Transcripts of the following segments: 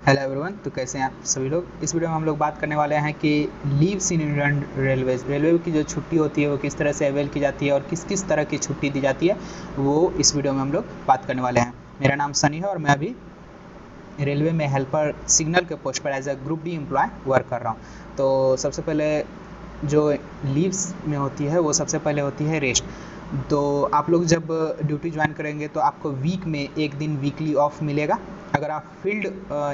Hello everyone. तो कैसे हैं आप सभी लोग। इस वीडियो में हम लोग बात करने वाले हैं कि लीव्स इन इंडियन रेलवे की जो छुट्टी होती है वो किस तरह से अवेल की जाती है और किस किस तरह की छुट्टी दी जाती है, वो इस वीडियो में हम लोग बात करने वाले हैं। मेरा नाम सनी है और मैं अभी रेलवे में हेल्पर सिग्नल के पोस्ट पर as a group D employ work कर रहा हूँ। तो सबसे पहले जो लीव्स में होती है वो सबसे पहले होती है रेस्ट। तो आप लोग जब ड्यूटी ज्वाइन करेंगे तो आपको वीक में एक दिन वीकली ऑफ मिलेगा अगर आप फील्ड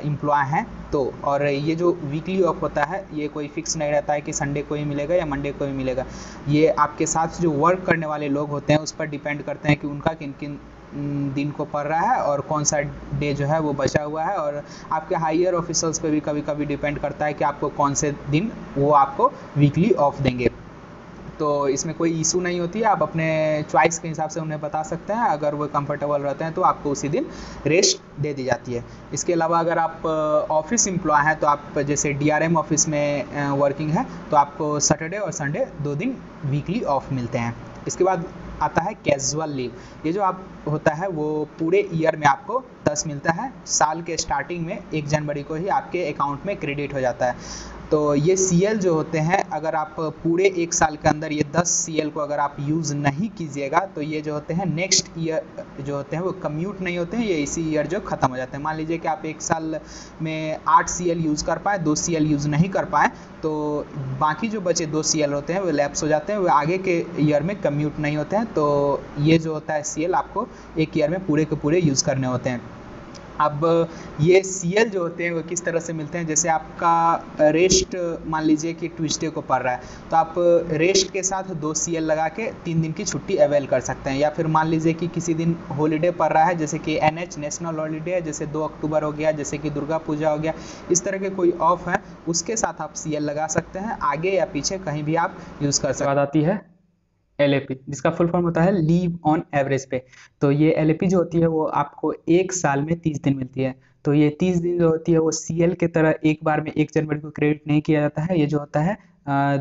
एम्प्लॉय हैं तो। और ये जो वीकली ऑफ होता है ये कोई फिक्स नहीं रहता है कि संडे को ही मिलेगा या मंडे को ही मिलेगा। ये आपके साथ जो वर्क करने वाले लोग होते हैं उस पर डिपेंड करते हैं कि उनका किन किन दिन को पड़ रहा है और कौन सा डे जो है वो बचा हुआ है। और आपके हायर ऑफिसर्स पे भी कभी कभी डिपेंड करता है कि आपको कौन से दिन वो आपको वीकली ऑफ देंगे। तो इसमें कोई इशू नहीं होती है, आप अपने चॉइस के हिसाब से उन्हें बता सकते हैं। अगर वो कंफर्टेबल रहते हैं तो आपको उसी दिन रेस्ट दे दी जाती है। इसके अलावा अगर आप ऑफिस एम्प्लॉय हैं तो आप जैसे डीआरएम ऑफिस में वर्किंग है तो आपको सैटरडे और संडे 2 दिन वीकली ऑफ मिलते हैं। इसके बाद आता है कैजुअल लीव। ये जो आप होता है वो पूरे ईयर में आपको 10 मिलता है। साल के स्टार्टिंग में 1 जनवरी को ही आपके अकाउंट में क्रेडिट हो जाता है। तो ये सीएल जो होते हैं अगर आप पूरे 1 साल के अंदर ये 10 सीएल को अगर आप यूज़ नहीं कीजिएगा तो ये जो होते हैं नेक्स्ट ईयर जो होते हैं वो कम्यूट नहीं होते हैं, ये इसी ईयर जो ख़त्म हो जाते हैं। मान लीजिए कि आप 1 साल में 8 सीएल यूज़ कर पाए, 2 सीएल यूज़ नहीं कर पाए, तो बाकी जो बचे 2 सीएल होते हैं वो लैप्स हो जाते हैं, वो आगे के ईयर में कम्यूट नहीं होते हैं। तो ये जो होता है सीएल आपको एक ईयर में पूरे के पूरे यूज़ करने होते हैं। अब ये सीएल जो होते हैं वो किस तरह से मिलते हैं, जैसे आपका रेस्ट मान लीजिए कि ट्यूसडे को पड़ रहा है तो आप रेस्ट के साथ 2 सीएल लगा के 3 दिन की छुट्टी अवेल कर सकते हैं। या फिर मान लीजिए कि किसी दिन हॉलीडे पड़ रहा है जैसे कि एनएच नेशनल हॉलीडे है, जैसे 2 अक्टूबर हो गया, जैसे कि दुर्गा पूजा हो गया, इस तरह के कोई ऑफ है उसके साथ आप सीएल लगा सकते हैं। आगे या पीछे कहीं भी आप यूज़ कर सकते हैं। बात आती है एलएपी, जिसका फुल फॉर्म होता है लीव ऑन एवरेज पे। तो ये एलएपी जो होती है वो आपको 1 साल में 30 दिन मिलती है। तो ये 30 दिन जो होती है वो सीएल के तरह एक बार में 1 जनवरी को क्रेडिट नहीं किया जाता है। ये जो होता है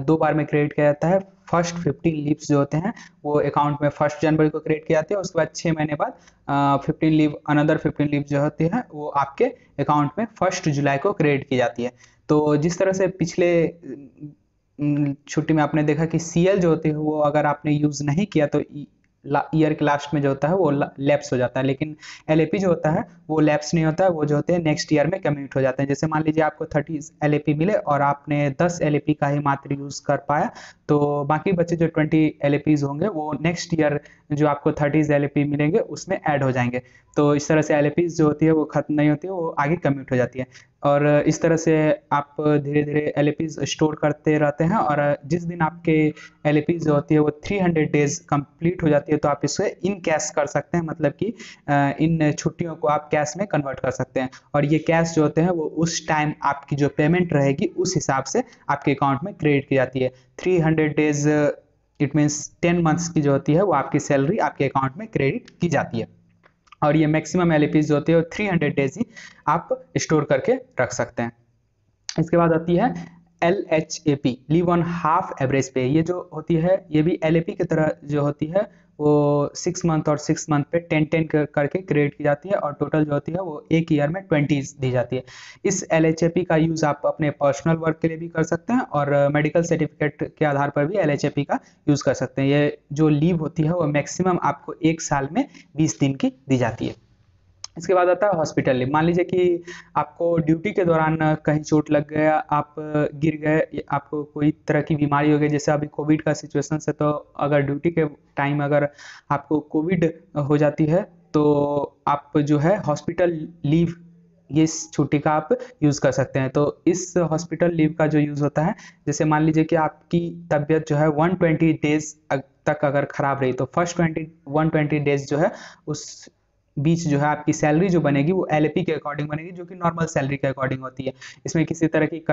2 बार में क्रेडिट किया जाता है। फर्स्ट 15 लीव्स जो होते हैं वो अकाउंट में 1 जनवरी को क्रेडिट किए जाते हैं। उसके बाद 6 महीने बाद 15 लीव अनदर 15 लीव जो होती है वो आपके अकाउंट में 1 जुलाई को क्रेडिट की जाती है। तो जिस तरह से पिछले छुट्टी में आपने देखा कि सीएल जो होती है वो अगर आपने यूज नहीं किया तो ईयर के लास्ट में जो होता है वो लैप्स हो जाता है, लेकिन एलएपी जो होता है वो लैप्स नहीं होता है, वो जो होते हैं नेक्स्ट ईयर में कम्यूट हो जाते हैं। जैसे मान लीजिए आपको 30 एलएपी मिले और आपने 10 एलएपी का ही मात्र यूज कर पाया, तो बाकी बचे जो 20 एलएपीज होंगे वो नेक्स्ट ईयर जो आपको 30 एलएपी मिलेंगे उसमें ऐड हो जाएंगे। तो इस तरह से एलएपीज जो होती है वो खत्म नहीं होती है, वो आगे कम्यूट हो जाती है। और इस तरह से आप धीरे धीरे एलएपीज स्टोर करते रहते हैं और जिस दिन आपके एलएपीज जो होती है वो 300 डेज कंप्लीट हो जाती है तो आप इसे इन कैश कर सकते हैं, मतलब कि इन छुट्टियों को आप कैश में कन्वर्ट कर सकते हैं। और ये कैश जो होते हैं वो उस टाइम आपकी जो पेमेंट रहेगी उस हिसाब से आपके अकाउंट में क्रेडिट की जाती है। 300 डेज इट मीन्स 10 मंथ्स की जो होती है वो आपकी सैलरी आपके अकाउंट में क्रेडिट की जाती है। और ये मैक्सिमम एलएपीज जो होती है वो 300 डेज ही आप स्टोर करके रख सकते हैं। इसके बाद आती है L H A P, leave on half average पे। ये जो होती है ये भी एल ए पी की तरह जो होती है वो 6 मंथ और 6 मंथ पे 10-10 करके क्रेडिट की जाती है और टोटल जो होती है वो एक ईयर में 20 दी जाती है। इस एल एच ए पी का यूज़ आप अपने पर्सनल वर्क के लिए भी कर सकते हैं और मेडिकल सर्टिफिकेट के आधार पर भी एल एच ए पी का यूज़ कर सकते हैं। ये जो लीव होती है वो मैक्सिमम आपको 1 साल में 20 दिन की दी जाती है। इसके बाद आता है हॉस्पिटल लीव। मान लीजिए कि आपको ड्यूटी के दौरान कहीं चोट लग गया, आप गिर गए, आपको कोई तरह की बीमारी हो गई, जैसे अभी कोविड का सिचुएशन है, तो अगर ड्यूटी के टाइम अगर आपको कोविड हो जाती है तो आप जो है हॉस्पिटल लीव ये इस छुट्टी का आप यूज़ कर सकते हैं। तो इस हॉस्पिटल लीव का जो यूज़ होता है, जैसे मान लीजिए कि आपकी तबीयत जो है 120 डेज तक अगर खराब रही तो फर्स्ट 120 डेज जो है उस बीच जो है आपकी सैलरी जो बनेगी वो एलएपी के अकॉर्डिंग बनेगी, जो कि नॉर्मल सैलरी के अकॉर्डिंग होती है। इसमें किसी तरह की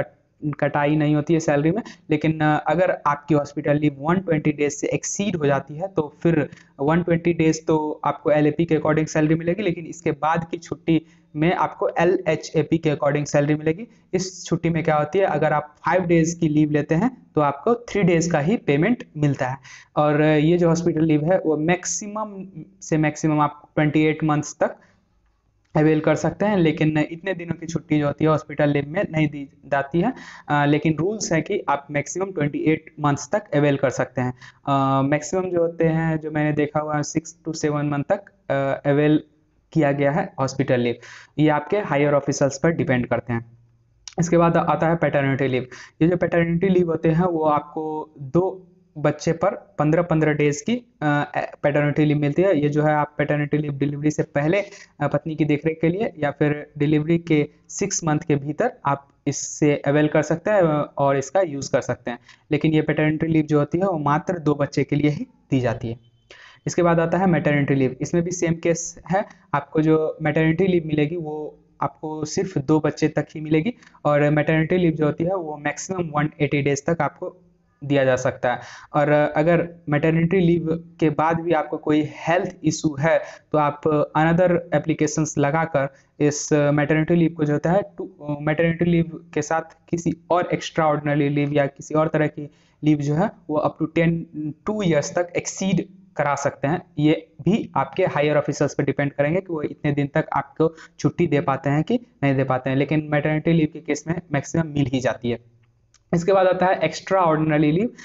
कटाई नहीं होती है सैलरी में। लेकिन अगर आपकी हॉस्पिटल लीव 120 डेज से एक्सीड हो जाती है तो फिर 120 डेज तो आपको एलएपी के अकॉर्डिंग सैलरी मिलेगी, लेकिन इसके बाद की छुट्टी में आपको एल एच ए पी के अकॉर्डिंग सैलरी मिलेगी। इस छुट्टी में क्या होती है, अगर आप 5 डेज की लीव लेते हैं तो आपको 3 डेज का ही पेमेंट मिलता है। और ये जो हॉस्पिटल लीव है वो मैक्सिमम से मैक्सिमम आप 28 मंथ्स तक अवेल कर सकते हैं, लेकिन इतने दिनों की छुट्टी जो होती है हॉस्पिटल लीव में नहीं दी जाती है। लेकिन रूल्स है कि आप मैक्सिमम 28 मंथ्स तक अवेल कर सकते हैं। मैक्सिमम जो होते हैं, जो मैंने देखा हुआ है, 6 to 7 मंथ तक अवेल किया गया है हॉस्पिटल लीव। ये आपके हायर ऑफिसर्स पर डिपेंड करते हैं। इसके बाद आता है पैटर्निटी लीव। ये जो पैटर्निटी लीव होते हैं वो आपको 2 बच्चे पर 15-15 डेज की पैटर्निटी लीव मिलती है। ये जो है आप पैटर्निटी लीव डिलीवरी से पहले पत्नी की देखरेख के लिए या फिर डिलीवरी के 6 मंथ के भीतर आप इससे अवेल कर सकते हैं और इसका यूज़ कर सकते हैं। लेकिन ये पैटर्निटी लीव जो होती है वो मात्र 2 बच्चे के लिए ही दी जाती है। इसके बाद आता है मैटरनिटी लीव। इसमें भी सेम केस है। आपको जो मैटरनिटी लीव मिलेगी वो आपको सिर्फ 2 बच्चे तक ही मिलेगी, और मैटरनिटी लीव जो होती है वो मैक्सिमम 180 डेज तक आपको दिया जा सकता है। और अगर मैटरनिटी लीव के बाद भी आपको कोई हेल्थ इशू है तो आप अनदर एप्लीकेशंस लगाकर इस मैटरनिटी लीव को जो होता है मैटरनिटी लीव के साथ किसी और एक्स्ट्रा ऑर्डिनरी लीव या किसी और तरह की लीव जो है वो अप टू 2 ईयर्स तक एक्सीड करा सकते हैं। ये भी आपके हायर ऑफिसर्स पर डिपेंड करेंगे कि वो इतने दिन तक आपको छुट्टी दे पाते हैं कि नहीं दे पाते हैं, लेकिन मैटरनिटी लीव के केस में मैक्सिमम मिल ही जाती है। इसके बाद आता है extra ordinary leave.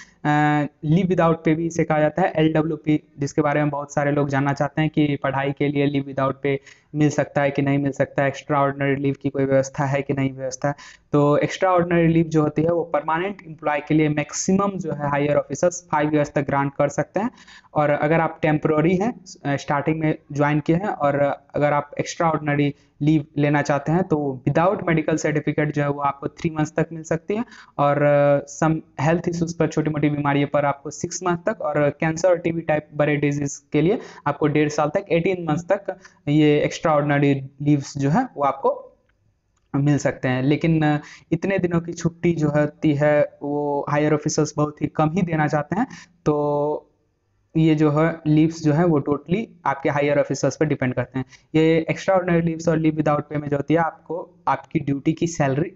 Leave without pay भी इसे कहा जाता है LWP, जिसके बारे में बहुत सारे लोग जानना चाहते हैं कि पढ़ाई के लिए लीव विदाउट पे मिल सकता है कि नहीं मिल सकता है, एक्स्ट्रा ऑर्डिनरी लीव की कोई व्यवस्था है कि नहीं व्यवस्था है। तो एक्स्ट्रा ऑर्डिनरी लीव जो होती है वो परमानेंट एम्प्लॉय के लिए मैक्सिमम जो है हायर ऑफिसर्स 5 ईयर्स तक ग्रांट कर सकते हैं। और अगर आप टेम्प्रोरी हैं, स्टार्टिंग में ज्वाइन किए हैं, और अगर आप एक्स्ट्रा ऑर्डिनरी लीव लेना चाहते हैं तो विदाउट मेडिकल सर्टिफिकेट जो है वो आपको 3 मंथ्स तक मिल सकती है, और सम हेल्थ इश्यूज पर, छोटी मोटी बीमारियों पर आपको 6 मंथ तक, और कैंसर और टीबी टाइप बड़े डिजीज के लिए आपको 1.5 साल तक 18 मंथ्स तक ये एक्स्ट्रा ऑर्डिनरी लीव्स जो है वो आपको मिल सकते हैं। लेकिन इतने दिनों की छुट्टी जो होती है वो हायर ऑफिसर्स बहुत ही कम ही देना चाहते हैं। तो ये जो है लीव्स जो है वो टोटली आपके हायर ऑफिसर्स पर डिपेंड करते हैं। ये एक्स्ट्रा ऑर्डिनरी लीव्स और लीव विदाउट पे में जो होती है आपको आपकी ड्यूटी की सैलरी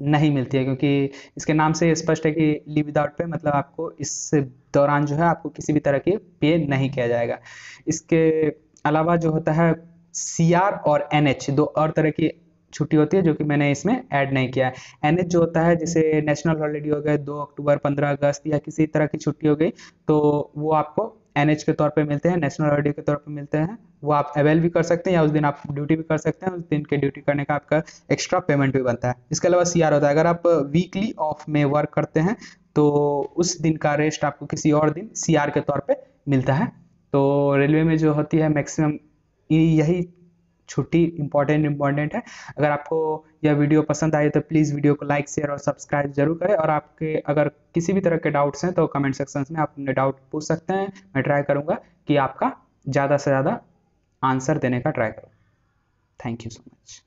नहीं मिलती है, क्योंकि इसके नाम से स्पष्ट है कि लीव विदाउट पे मतलब आपको इस दौरान जो है आपको किसी भी तरह की पे नहीं किया जाएगा। इसके अलावा जो होता है CR और NH, 2 और तरह की छुट्टी होती है जो कि मैंने इसमें ऐड नहीं किया है। NH जो होता है, जैसे नेशनल हॉलीडे हो गए, 2 अक्टूबर, 15 अगस्त या किसी तरह की छुट्टी हो गई, तो वो आपको NH के तौर पे मिलते हैं, नेशनल हॉलीडे के तौर पे मिलते हैं। वो आप अवेल भी कर सकते हैं या उस दिन आप ड्यूटी भी कर सकते हैं, उस दिन के ड्यूटी करने का आपका एक्स्ट्रा पेमेंट भी बनता है। इसके अलावा CR होता है, अगर आप वीकली ऑफ में वर्क करते हैं तो उस दिन का रेस्ट आपको किसी और दिन CR के तौर पे मिलता है। तो रेलवे में जो होती है मैक्सिमम यही छुट्टी इम्पॉर्टेंट है। अगर आपको यह वीडियो पसंद आए तो प्लीज़ वीडियो को लाइक, शेयर और सब्सक्राइब जरूर करें, और आपके अगर किसी भी तरह के डाउट्स हैं तो कमेंट सेक्शन में आप अपने डाउट पूछ सकते हैं। मैं ट्राई करूँगा कि आपका ज़्यादा से ज़्यादा आंसर देने का ट्राई करूँ। Thank you so much.